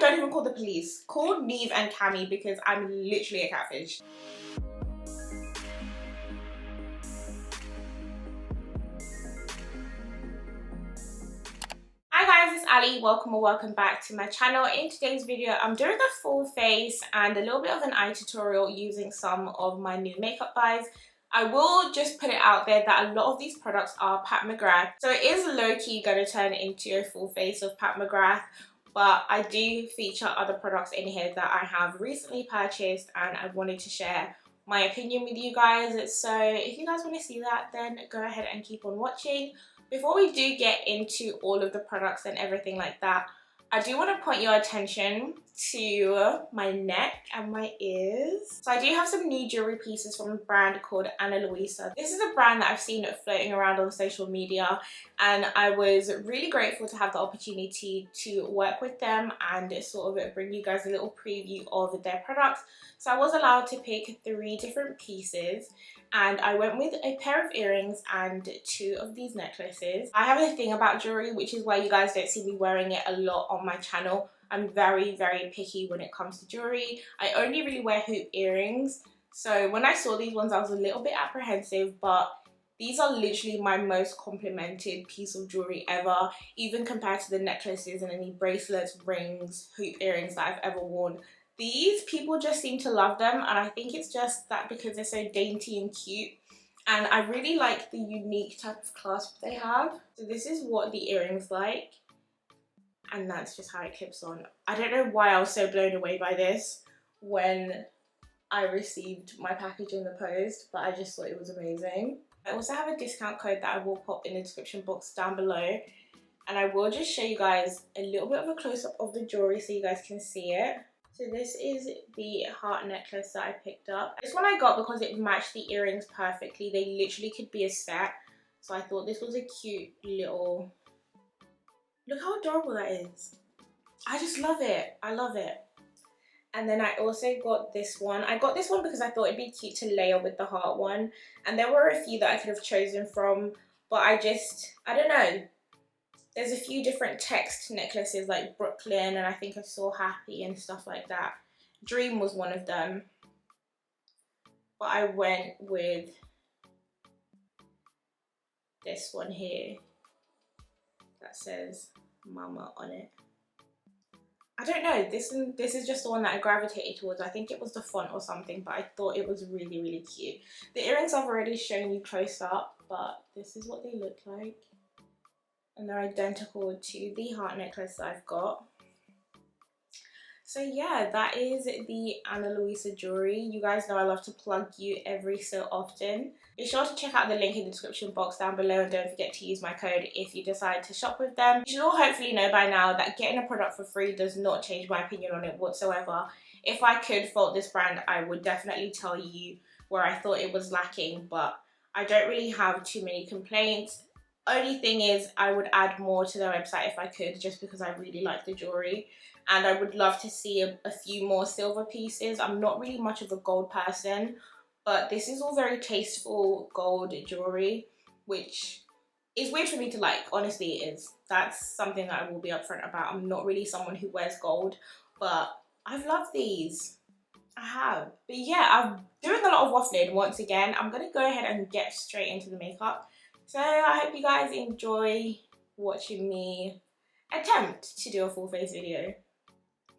don't even call the police. Call Neve and Cammy because I'm literally a catfish. Hi guys, it's Ali. Welcome or welcome back to my channel. In today's video, I'm doing a full face and a little bit of an eye tutorial using some of my new makeup buys. I will just put it out there that a lot of these products are Pat Mcgrath, so it is low-key going to turn into a full face of Pat Mcgrath, but I do feature other products in here that I have recently purchased and I wanted to share my opinion with you guys. So if you guys want to see that, then go ahead and keep on watching. Before we do get into all of the products and everything like that, I do want to point your attention to my neck and my ears. So I do have some new jewelry pieces from a brand called Luisa. This is a brand that I've seen floating around on social media, and I was really grateful to have the opportunity to work with them and sort of bring you guys a little preview of their products. So I was allowed to pick 3 different pieces, and I went with a pair of earrings and 2 of these necklaces. I have a thing about jewelry, which is why you guys don't see me wearing it a lot on my channel. I'm very picky when it comes to jewelry. I only really wear hoop earrings. So when I saw these ones, I was a little bit apprehensive, but these are literally my most complimented piece of jewelry ever, even compared to the necklaces and any bracelets, rings, hoop earrings that I've ever worn. These people just seem to love them, and I think it's just that because they're so dainty and cute. And I really like the unique type of clasp they have. So this is what the earring's like, and that's just how it clips on. I don't know why I was so blown away by this when I received my package in the post, but I just thought it was amazing. I also have a discount code that I will pop in the description box down below, and I will just show you guys a little bit of a close-up of the jewelry so you guys can see it. So this is the heart necklace that I picked up. This one I got because it matched the earrings perfectly. They literally could be a set. So I thought this was a cute little... Look how adorable that is. I just love it. I love it. And then I also got this one. I got this one because I thought it'd be cute to layer with the heart one. And there were a few that I could have chosen from, but I don't know. There's a few different text necklaces like Brooklyn, and I think I saw Happy and stuff like that. Dream was one of them. But I went with this one here that says Mama on it. I don't know, this is just the one that I gravitated towards. I think it was the font or something, but I thought it was really cute. The earrings I've already shown you close up, but this is what they look like. And they're identical to the heart necklace that I've got. So yeah, that is the Luisa Jewellery. You guys know I love to plug you every so often. Be sure to check out the link in the description box down below, and don't forget to use my code if you decide to shop with them. You should all hopefully know by now that getting a product for free does not change my opinion on it whatsoever. If I could fault this brand, I would definitely tell you where I thought it was lacking, but I don't really have too many complaints. Only thing is, I would add more to their website if I could, just because I really like the jewellery. And I would love to see a few more silver pieces. I'm not really much of a gold person, but this is all very tasteful gold jewellery, which is weird for me to like. Honestly, it is. That's something that I will be upfront about. I'm not really someone who wears gold, but I've loved these. I have. But yeah, I'm doing a lot of waffling once again. I'm going to go ahead and get straight into the makeup. So I hope you guys enjoy watching me attempt to do a full face video.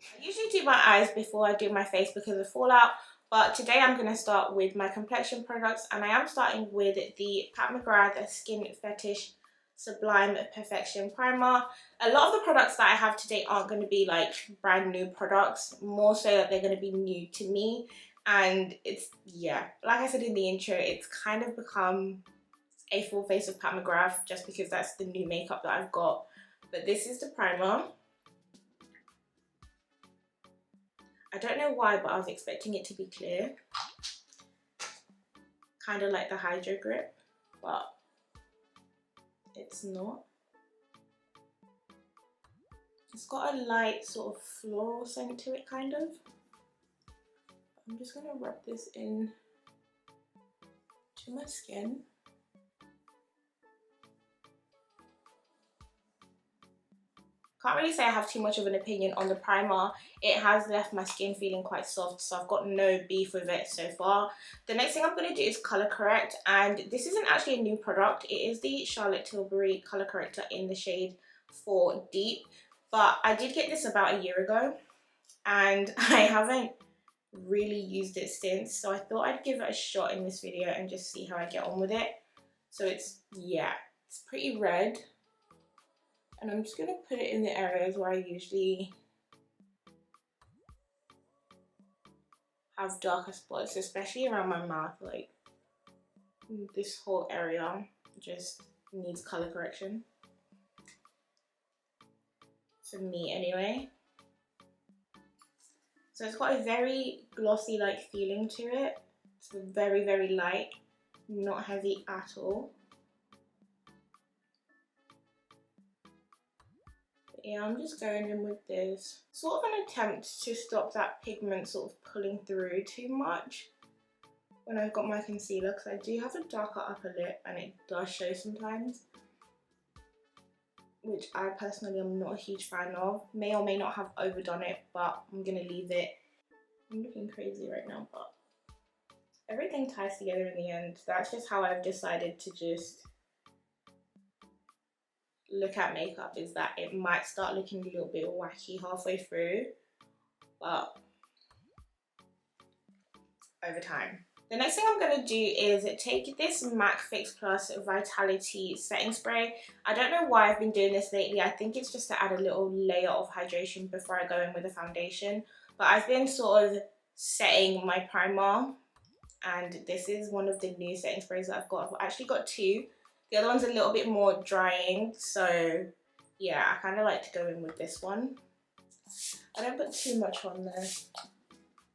I usually do my eyes before I do my face because of fallout, but today I'm going to start with my complexion products, and I am starting with the Pat Mcgrath Skin Fetish Sublime Perfection Primer. A lot of the products that I have today aren't going to be like brand new products, more so that they're going to be new to me. And it's, yeah, like I said in the intro, it's kind of become a full face of Pat Mcgrath just because that's the new makeup that I've got. But this is the primer. I don't know why, but I was expecting it to be clear. Kind of like the Hydro Grip, but it's not. It's got a light sort of floral scent to it, kind of. I'm just gonna rub this in to my skin. Can't really say I have too much of an opinion on the primer. It has left my skin feeling quite soft, so I've got no beef with it so far. The next thing I'm going to do is color correct, and this isn't actually a new product. It is the Charlotte Tilbury color corrector in the shade 4 Deep, but I did get this about a year ago and I haven't really used it since, so I thought I'd give it a shot in this video and just see how I get on with it. So it's, yeah, it's pretty red. And I'm just going to put it in the areas where I usually have darker spots, especially around my mouth. Like, this whole area just needs color correction. For me, anyway. So it's got a very glossy-like feeling to it. It's very, very light, not heavy at all. Yeah, I'm just going in with this. Sort of an attempt to stop that pigment sort of pulling through too much when I've got my concealer, because I do have a darker upper lip and it does show sometimes, which I personally am not a huge fan of. May or may not have overdone it, but I'm gonna leave it. I'm looking crazy right now, but everything ties together in the end. That's just how I've decided to just look at makeup, is that it might start looking a little bit wacky halfway through, but over time. The next thing I'm going to do is take this MAC Fix Plus Vitality Setting Spray. I don't know why I've been doing this lately. I think it's just to add a little layer of hydration before I go in with a foundation. But I've been sort of setting my primer, and this is one of the new setting sprays that I've got. I've actually got two. The other one's a little bit more drying, so yeah, I kind of like to go in with this one. I don't put too much on there,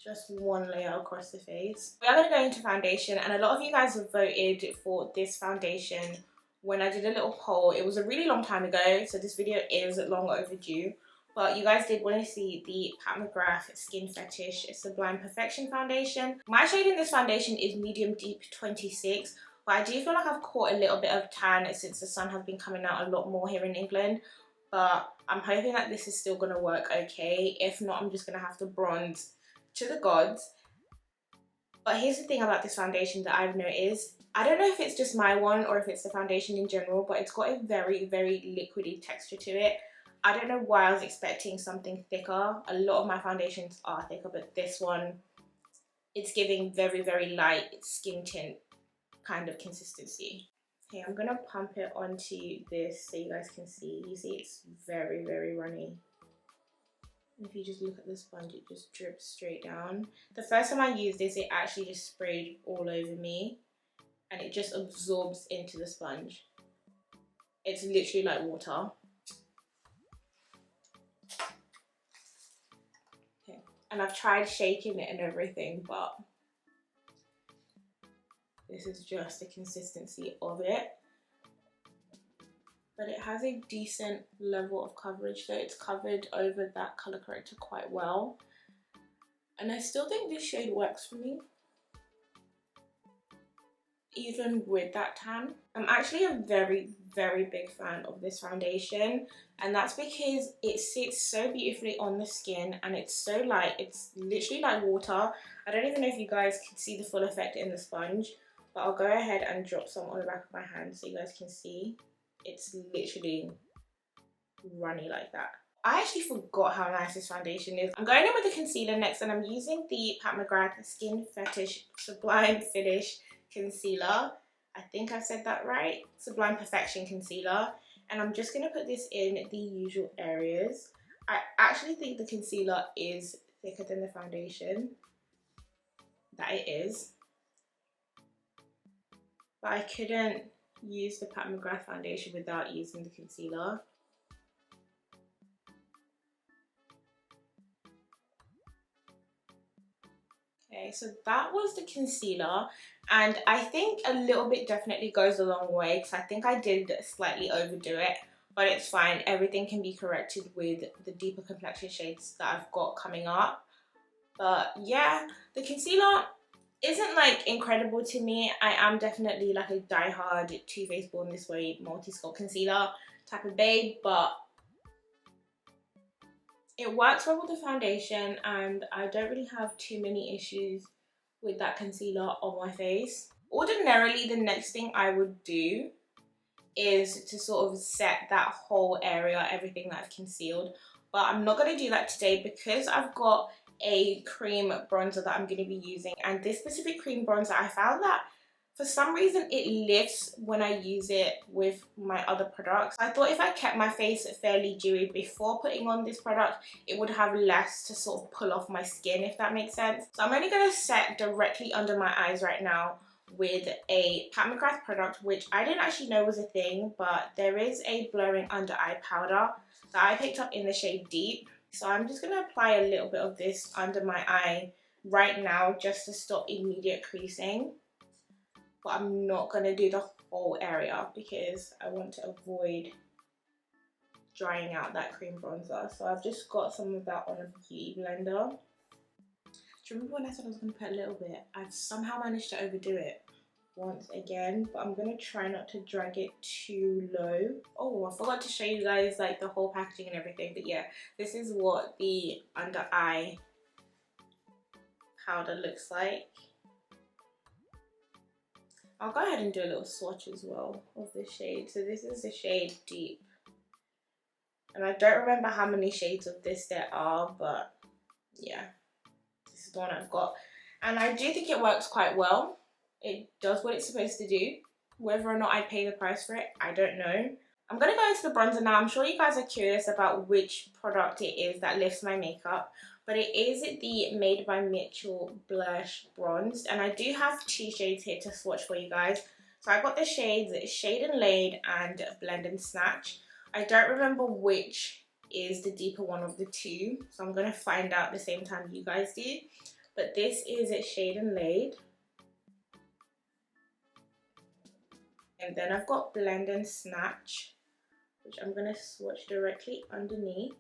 just one layer across the face. We are going to go into foundation, and a lot of you guys have voted for this foundation when I did a little poll. It was a really long time ago, so this video is long overdue, but you guys did want to see the Pat Mcgrath Skin Fetish Sublime Perfection Foundation. My shade in this foundation is Medium Deep 26. But I do feel like I've caught a little bit of tan since the sun has been coming out a lot more here in England. But I'm hoping that this is still going to work okay. If not, I'm just going to have to bronze to the gods. But here's the thing about this foundation that I've noticed. I don't know if it's just my one or if it's the foundation in general, but it's got a very, very liquidy texture to it. I don't know why I was expecting something thicker. A lot of my foundations are thicker, but this one, it's giving very, very light skin tint kind of consistency. Okay, I'm gonna pump it onto this so you guys can see. You see it's very, very runny. If you just look at the sponge, it just drips straight down. The first time I used this, it actually just sprayed all over me and it just absorbs into the sponge. It's literally like water. Okay, and I've tried shaking it and everything, but this is just the consistency of it. But it has a decent level of coverage, so it's covered over that colour corrector quite well. And I still think this shade works for me, even with that tan. I'm actually a very, very big fan of this foundation, and that's because it sits so beautifully on the skin and it's so light. It's literally like water. I don't even know if you guys can see the full effect in the sponge, but I'll go ahead and drop some on the back of my hand so you guys can see. It's literally runny like that. I actually forgot how nice this foundation is. I'm going in with the concealer next, and I'm using the Pat Mcgrath Skin Fetish Sublime Finish Concealer. I think I said that right. Sublime Perfection Concealer. And I'm just going to put this in the usual areas. I actually think the concealer is thicker than the foundation. That it is. But I couldn't use the Pat Mcgrath foundation without using the concealer. Okay, so that was the concealer, and I think a little bit definitely goes a long way, because I think I did slightly overdo it, but it's fine. Everything can be corrected with the deeper complexion shades that I've got coming up. But yeah, the concealer isn't like incredible to me. I am definitely like a die-hard Too Faced Born This Way multi-sculpt concealer type of babe, but It works well with the foundation, and I don't really have too many issues with that concealer on my face. Ordinarily, the next thing I would do is to sort of set that whole area, everything that I've concealed, but I'm not going to do that today because I've got a cream bronzer that I'm going to be using. And this specific cream bronzer, I found that for some reason it lifts when I use it with my other products. I thought if I kept my face fairly dewy before putting on this product, it would have less to sort of pull off my skin, if that makes sense. So I'm only going to set directly under my eyes right now with a Pat Mcgrath product, which I didn't actually know was a thing, but there is a blurring under eye powder that I picked up in the shade Deep. So I'm just going to apply a little bit of this under my eye right now just to stop immediate creasing. But I'm not going to do the whole area because I want to avoid drying out that cream bronzer. So I've just got some of that on a beauty blender. Do you remember when I said I was going to put a little bit? I've somehow managed to overdo it once again, but I'm going to try not to drag it too low. Oh, I forgot to show you guys like the whole packaging and everything, but yeah, this is what the under eye powder looks like. I'll go ahead and do a little swatch as well of the shade. So this is the shade Deep. And I don't remember how many shades of this there are, but yeah. This is the one I've got, and I do think it works quite well. It does what it's supposed to do. Whether or not I pay the price for it, I don't know. I'm going to go into the bronzer now. I'm sure you guys are curious about which product it is that lifts my makeup, but it is the Made by Mitchel Blush Bronzed, and I do have two shades here to swatch for you guys. So I got the shades Shade and Laid and Blend and Snatch. I don't remember which is the deeper one of the two, so I'm going to find out the same time you guys do. But this is Shade and Laid, and then I've got Blend and Snatch, which I'm going to swatch directly underneath.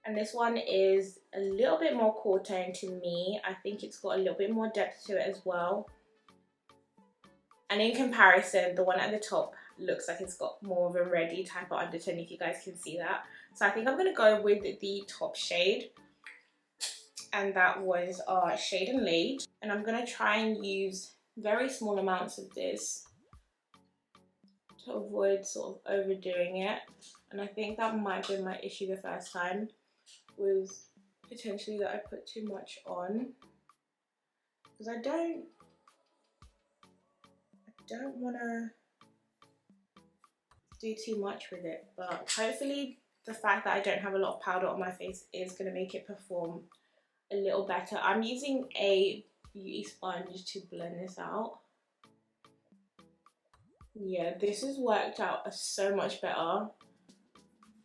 And this one is a little bit more cool tone to me. I think it's got a little bit more depth to it as well. And in comparison, the one at the top looks like it's got more of a reddy type of undertone, if you guys can see that. So I think I'm going to go with the top shade. And that was Shade and Laid. And I'm going to try and use very small amounts of this to avoid sort of overdoing it. And I think that might have been my issue the first time, was potentially that I put too much on. Because I don't want to do too much with it, but hopefully the fact that I don't have a lot of powder on my face is going to make it perform a little better. I'm using a beauty sponge to blend this out. Yeah, this has worked out so much better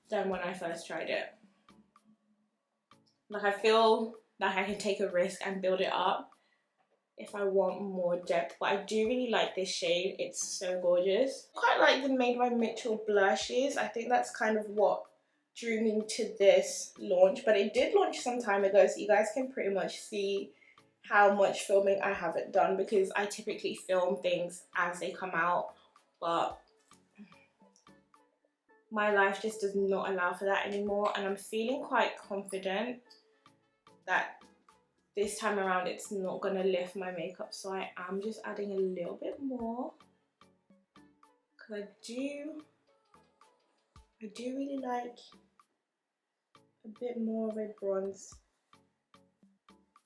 than when I first tried it. Like, I feel like I can take a risk and build it up if I want more depth, but I do really like this shade. It's so gorgeous. I quite like the Made by Mitchel blushes. I think that's kind of what drew me to this launch, but it did launch some time ago, so you guys can pretty much see how much filming I haven't done, because I typically film things as they come out, but my life just does not allow for that anymore, and I'm feeling quite confident that this time around it's not going to lift my makeup, so I am just adding a little bit more, because I do really like a bit more of a bronze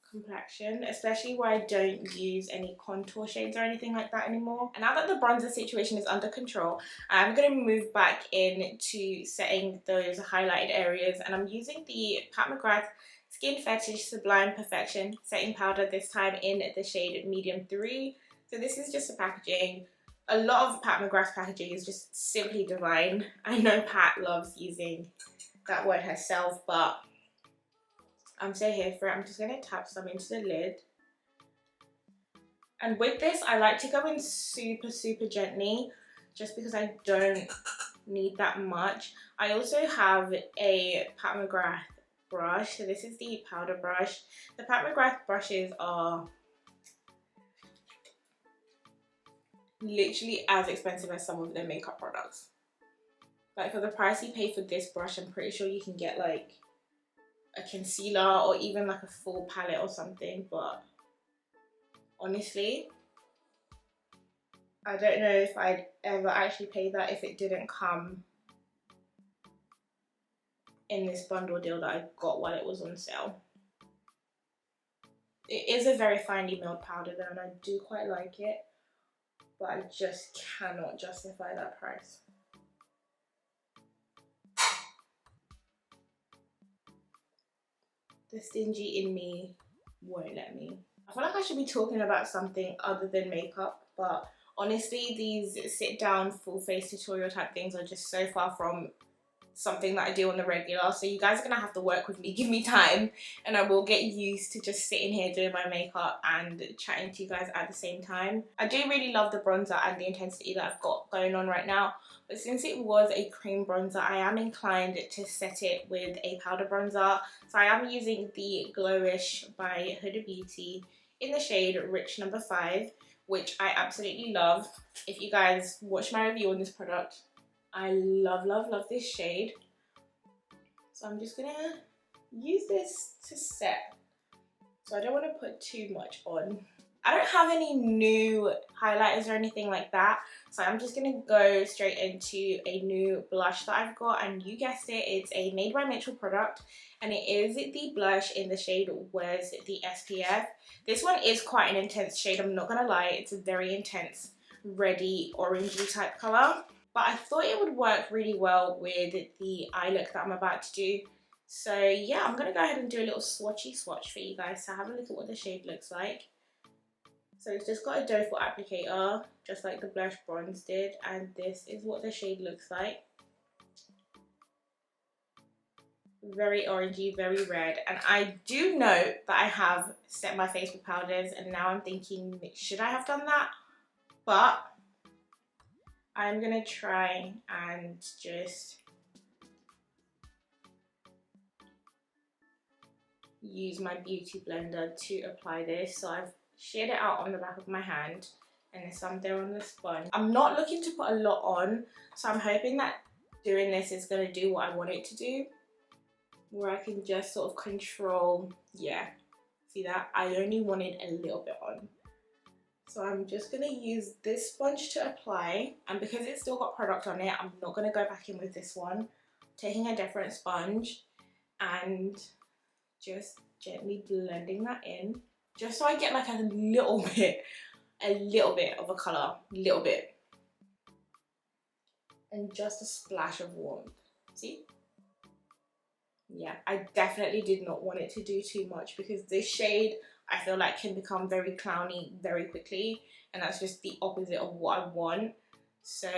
complexion, especially where I don't use any contour shades or anything like that anymore. And now that the bronzer situation is under control, I'm going to move back into setting those highlighted areas, and I'm using the Pat Mcgrath Skin Fetish Sublime Perfection setting powder, this time in the shade Medium 3. So this is just the packaging. A lot of Pat Mcgrath packaging is just simply divine. I know Pat loves using that word herself, but I'm so here for it. I'm just going to tap some into the lid. And with this, I like to go in super gently, just because I don't need that much. I also have a Pat Mcgrath brush. So this is the powder brush. The Pat Mcgrath brushes are literally as expensive as some of their makeup products. Like for the price you pay for this brush, I'm pretty sure you can get like a concealer or even like a full palette or something, but honestly, I don't know if I'd ever actually pay that if it didn't come in this bundle deal that I got while it was on sale. It is a very finely milled powder though, and I do quite like it, but I just cannot justify that price. The stingy in me won't let me. I feel like I should be talking about something other than makeup, but honestly, these sit down full face tutorial type things are just so far from something that I do on the regular, so you guys are gonna have to work with me, give me time, and I will get used to just sitting here doing my makeup and chatting to you guys at the same time. I do really love the bronzer and the intensity that I've got going on right now, but since it was a cream bronzer, I am inclined to set it with a powder bronzer. So I am using the Glowish by Huda Beauty in the shade Rich number 5, which I absolutely love. If you guys watch my review on this product, I love, love, love this shade. So I'm just gonna use this to set. So I don't want to put too much on. I don't have any new highlighters or anything like that, so I'm just gonna go straight into a new blush that I've got, and you guessed it, it's a Made by Mitchel product, and it is the blush in the shade Where's the SPF. This one is quite an intense shade, I'm not gonna lie. It's a very intense reddy orangey type colour, but I thought it would work really well with the eye look that I'm about to do. So yeah, I'm gonna go ahead and do a little swatchy swatch for you guys to have a look at what the shade looks like. So it's just got a doe foot applicator, just like the Blush Bronze did, and this is what the shade looks like. Very orangey, very red, and I do note that I have set my face with powders, and now I'm thinking, should I have done that? But I'm gonna try and just use my beauty blender to apply this. So I've shared it out on the back of my hand, and there's some there on the sponge. I'm not looking to put a lot on, so I'm hoping that doing this is going to do what I want it to do, where I can just sort of control. Yeah, see that? I only wanted a little bit on. So I'm just going to use this sponge to apply, and because it's still got product on it, I'm not going to go back in with this one. I'm taking a different sponge and just gently blending that in, just so I get like a little bit of a colour, little bit, and just a splash of warmth. See? Yeah, I definitely did not want it to do too much, because this shade I feel like can become very clowny very quickly, and that's just the opposite of what I want. So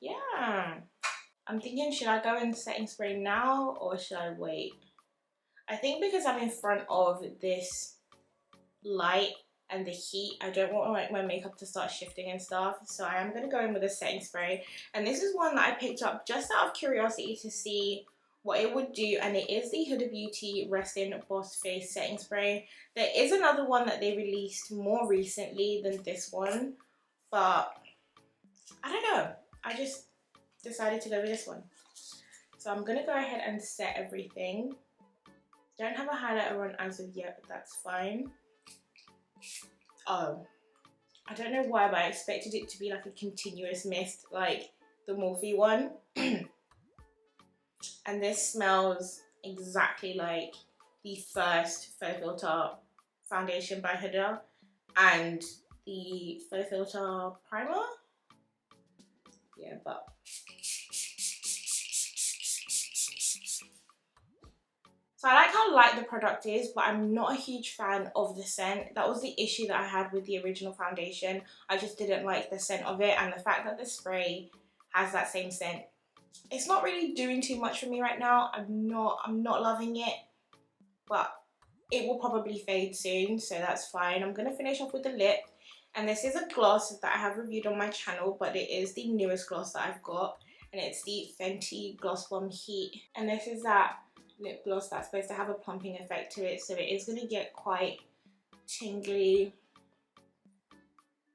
yeah, I'm thinking, should I go in setting spray now or should I wait? I think because I'm in front of this light and the heat, I don't want like my makeup to start shifting and stuff, so I am going to go in with a setting spray, and this is one that I picked up just out of curiosity to see what it would do, and it is the Huda Beauty Resting Boss Face Setting Spray. There is another one that they released more recently than this one, but I don't know, I just decided to go with this one. So I'm going to go ahead and set everything. Don't have a highlighter on as of yet, but that's fine. Oh, I don't know why, but I expected it to be like a continuous mist, like the Morphe one. And this smells exactly like the first Faux Filter foundation by Huda and the Faux Filter primer. Yeah, but so I like how light the product is, but I'm not a huge fan of the scent. That was the issue that I had with the original foundation. I just didn't like the scent of it, and the fact that the spray has that same scent, it's not really doing too much for me right now. I'm not loving it, but it will probably fade soon, so that's fine. I'm gonna finish off with the lip, and this is a gloss that I have reviewed on my channel, but it is the newest gloss that I've got, and it's the Fenty Gloss Bomb Heat, and this is that lip gloss that's supposed to have a plumping effect to it, so it is going to get quite tingly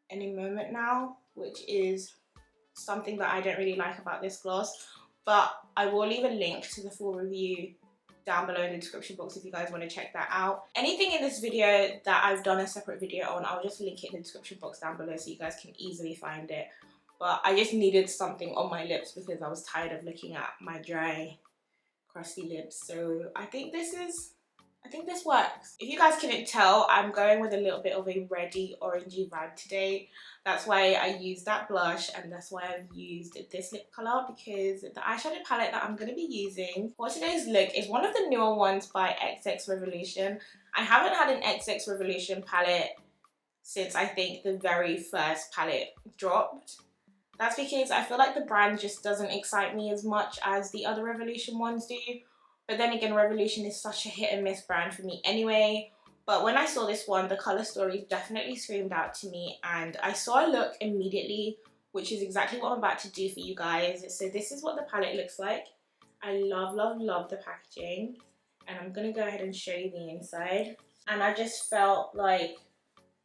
any moment now, which is something that I don't really like about this gloss, but I will leave a link to the full review down below in the description box if you guys want to check that out. Anything in this video that I've done a separate video on, I'll just link it in the description box down below so you guys can easily find it. But I just needed something on my lips because I was tired of looking at my dry, crusty lips. So I think this works. If you guys couldn't tell, I'm going with a little bit of a reddy orangey vibe today. That's why I used that blush, and that's why I've used this lip color, because the eyeshadow palette that I'm going to be using for today's look is one of the newer ones by XX Revolution. I haven't had an XX Revolution palette since I think the very first palette dropped. That's because I feel like the brand just doesn't excite me as much as the other Revolution ones do. But then again, Revolution is such a hit and miss brand for me anyway. But when I saw this one, the colour story definitely screamed out to me, and I saw a look immediately, which is exactly what I'm about to do for you guys. So this is what the palette looks like. I love, love, love the packaging, and I'm going to go ahead and show you the inside. And I just felt like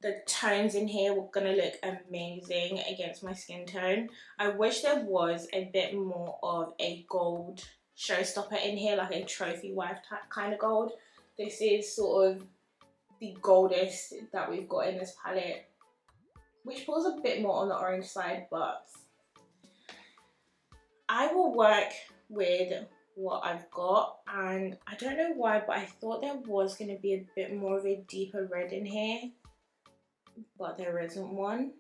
the tones in here were going to look amazing against my skin tone. I wish there was a bit more of a gold showstopper in here, like a trophy wife kind of gold. This is sort of the goldest that we've got in this palette, which pulls a bit more on the orange side, but I will work with what I've got. And I don't know why, but I thought there was going to be a bit more of a deeper red in here, but there isn't one.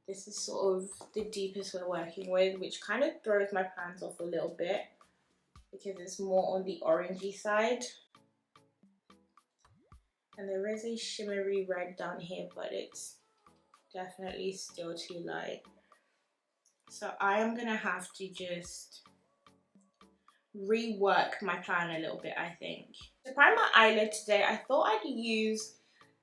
This is sort of the deepest we're working with, which kind of throws my plans off a little bit because it's more on the orangey side. And there is a shimmery red down here, but it's definitely still too light. So I am going to have to just rework my plan a little bit, I think. To prime my eyelid today, I thought I'd use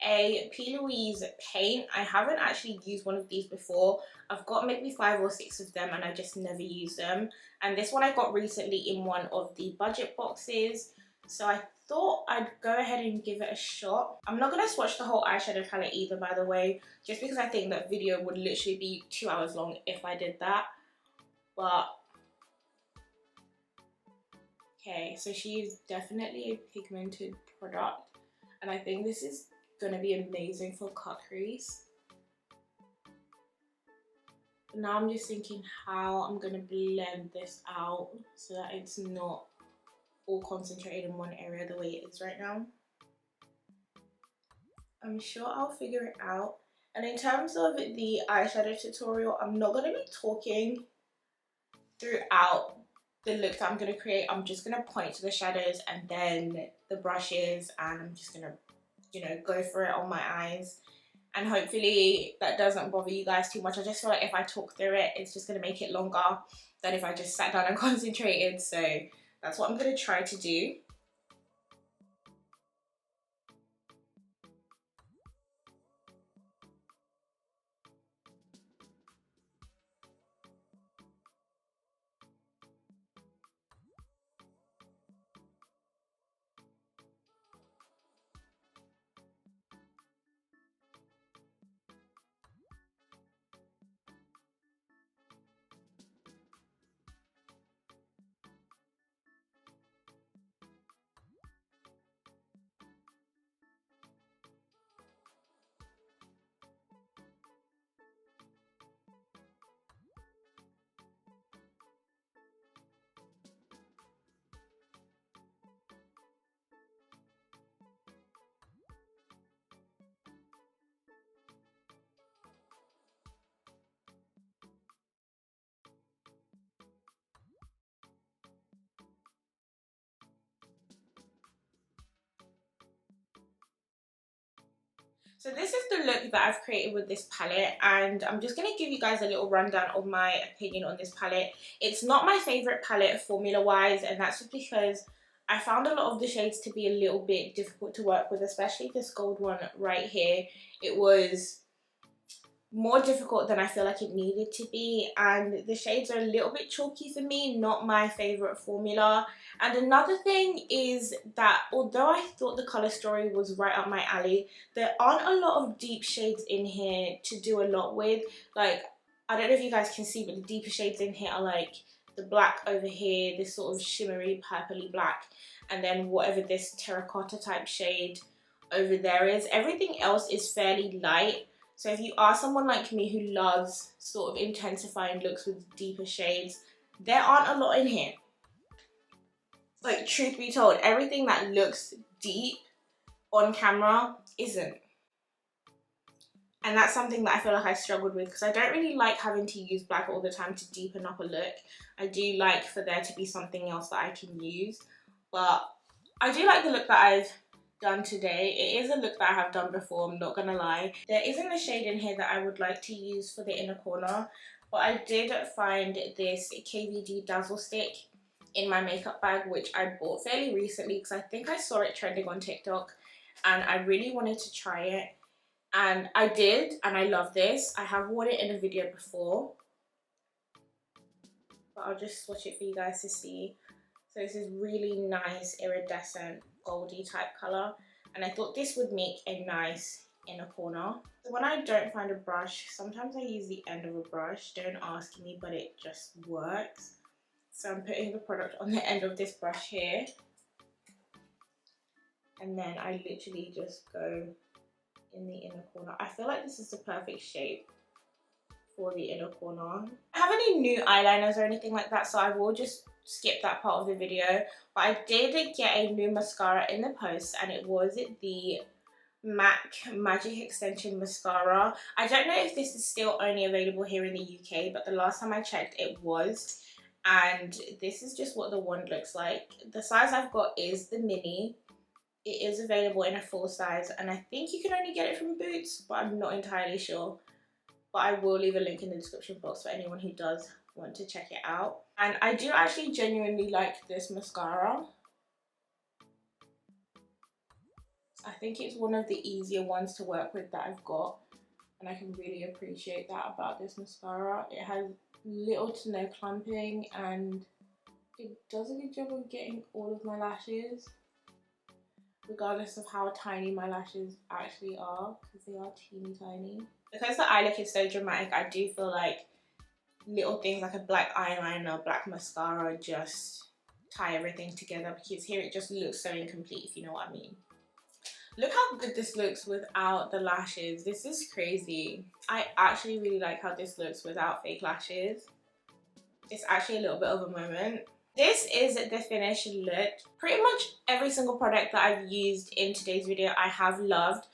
a Plouise paint. I haven't actually used one of these before. I've got maybe 5 or 6 of them and I just never use them. And this one I got recently in one of the budget boxes. So I thought I'd go ahead and give it a shot. I'm not going to swatch the whole eyeshadow palette either, by the way, just because I think that video would literally be 2 hours long if I did that. But okay, so she is definitely a pigmented product, and I think this is going to be amazing for cut crease. But now I'm just thinking how I'm going to blend this out so that it's not all concentrated in one area the way it is right now. I'm sure I'll figure it out. And in terms of the eyeshadow tutorial, I'm not going to be talking throughout the look that I'm going to create. I'm just going to point to the shadows and then the brushes, and I'm just going to, you know, go for it on my eyes. And hopefully that doesn't bother you guys too much. I just feel like if I talk through it, it's just going to make it longer than if I just sat down and concentrated. So that's what I'm going to try to do. So this is the look that I've created with this palette, and I'm just going to give you guys a little rundown of my opinion on this palette. It's not my favourite palette formula wise, and that's just because I found a lot of the shades to be a little bit difficult to work with, especially this gold one right here. It was more difficult than I feel like it needed to be, and the shades are a little bit chalky for me, not my favourite formula. And another thing is that although I thought the colour story was right up my alley, there aren't a lot of deep shades in here to do a lot with. Like, I don't know if you guys can see, but the deeper shades in here are like the black over here, this sort of shimmery purpley black, and then whatever this terracotta type shade over there is. Everything else is fairly light. So if you are someone like me who loves sort of intensifying looks with deeper shades, there aren't a lot in here. Like, truth be told, everything that looks deep on camera isn't. And that's something that I feel like I struggled with, because I don't really like having to use black all the time to deepen up a look. I do like for there to be something else that I can use. But I do like the look that I've done today. It is a look that I have done before, I'm not gonna lie. There isn't a shade in here that I would like to use for the inner corner, but I did find this KVD Dazzle stick in my makeup bag, which I bought fairly recently because I think I saw it trending on TikTok and I really wanted to try it. And I did, and I love this. I have worn it in a video before, but I'll just swatch it for you guys to see. So this is really nice iridescent goldy type colour, and I thought this would make a nice inner corner. So when I don't find a brush, sometimes I use the end of a brush. Don't ask me, but it just works. So I'm putting the product on the end of this brush here, and then I literally just go in the inner corner. I feel like this is the perfect shape for the inner corner. I have any new eyeliners or anything like that, so I will just skip that part of the video. But I did get a new mascara in the post, and it was the MAC Magic Extension Mascara. I don't know if this is still only available here in the UK, but the last time I checked it was. And this is just what the wand looks like. The size I've got is the mini. It is available in a full size, and I think you can only get it from Boots, but I'm not entirely sure. But I will leave a link in the description box for anyone who does want to check it out. And I do actually genuinely like this mascara. I think it's one of the easier ones to work with that I've got, and I can really appreciate that about this mascara. It has little to no clumping, and it does a good job of getting all of my lashes, regardless of how tiny my lashes actually are, because they are teeny tiny. Because the eye look is so dramatic, I do feel like little things like a black eyeliner, black mascara just tie everything together, because here it just looks so incomplete, if you know what I mean. Look how good this looks without the lashes. This is crazy. I actually really like how this looks without fake lashes. It's actually a little bit of a moment. This is the finished look. Pretty much every single product that I've used in today's video I have loved.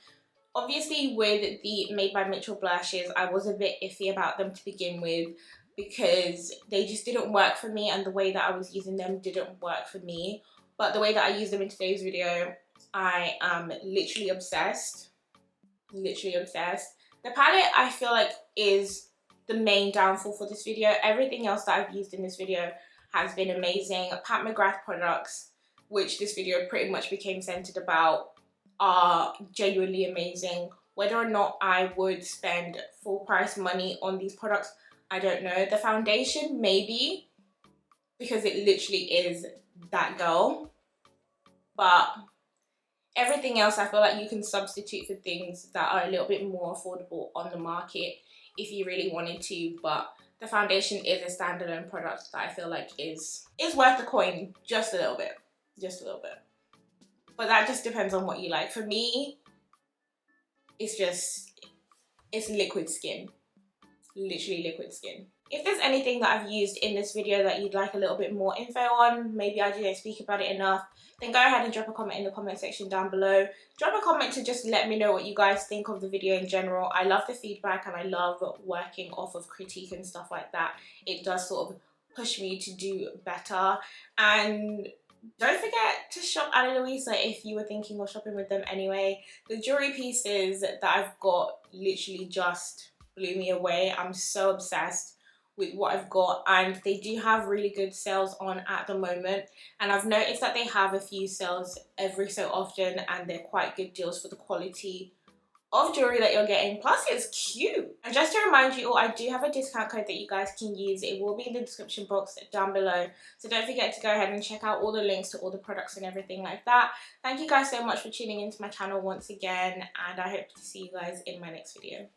Obviously with the Made by Mitchel blushes, I was a bit iffy about them to begin with because they just didn't work for me, and the way that I was using them didn't work for me. But the way that I use them in today's video, I am literally obsessed. Literally obsessed. The palette, I feel like, is the main downfall for this video. Everything else that I've used in this video has been amazing. Pat Mcgrath products, which this video pretty much became centered about, are genuinely amazing. Whether or not I would spend full price money on these products, I don't know. The foundation, maybe, because it literally is that girl. But everything else, I feel like you can substitute for things that are a little bit more affordable on the market if you really wanted to. But the foundation is a standalone product that I feel like is worth the coin just a little bit. Just a little bit. But that just depends on what you like. For me, it's liquid skin. Literally liquid skin. If there's anything that I've used in this video that you'd like a little bit more info on, maybe I didn't speak about it enough, then go ahead and drop a comment in the comment section down below. Drop a comment to just let me know what you guys think of the video in general. I love the feedback, and I love working off of critique and stuff like that. It does sort of push me to do better. And don't forget to shop at Luisa if you were thinking of shopping with them anyway. The jewelry pieces that I've got literally just blew me away. I'm so obsessed with what I've got, and they do have really good sales on at the moment, and I've noticed that they have a few sales every so often, and they're quite good deals for the quality of jewelry that you're getting. Plus it's cute. And just to remind you all, I do have a discount code that you guys can use. It will be in the description box down below, so don't forget to go ahead and check out all the links to all the products and everything like that. Thank you guys so much for tuning into my channel once again, and I hope to see you guys in my next video.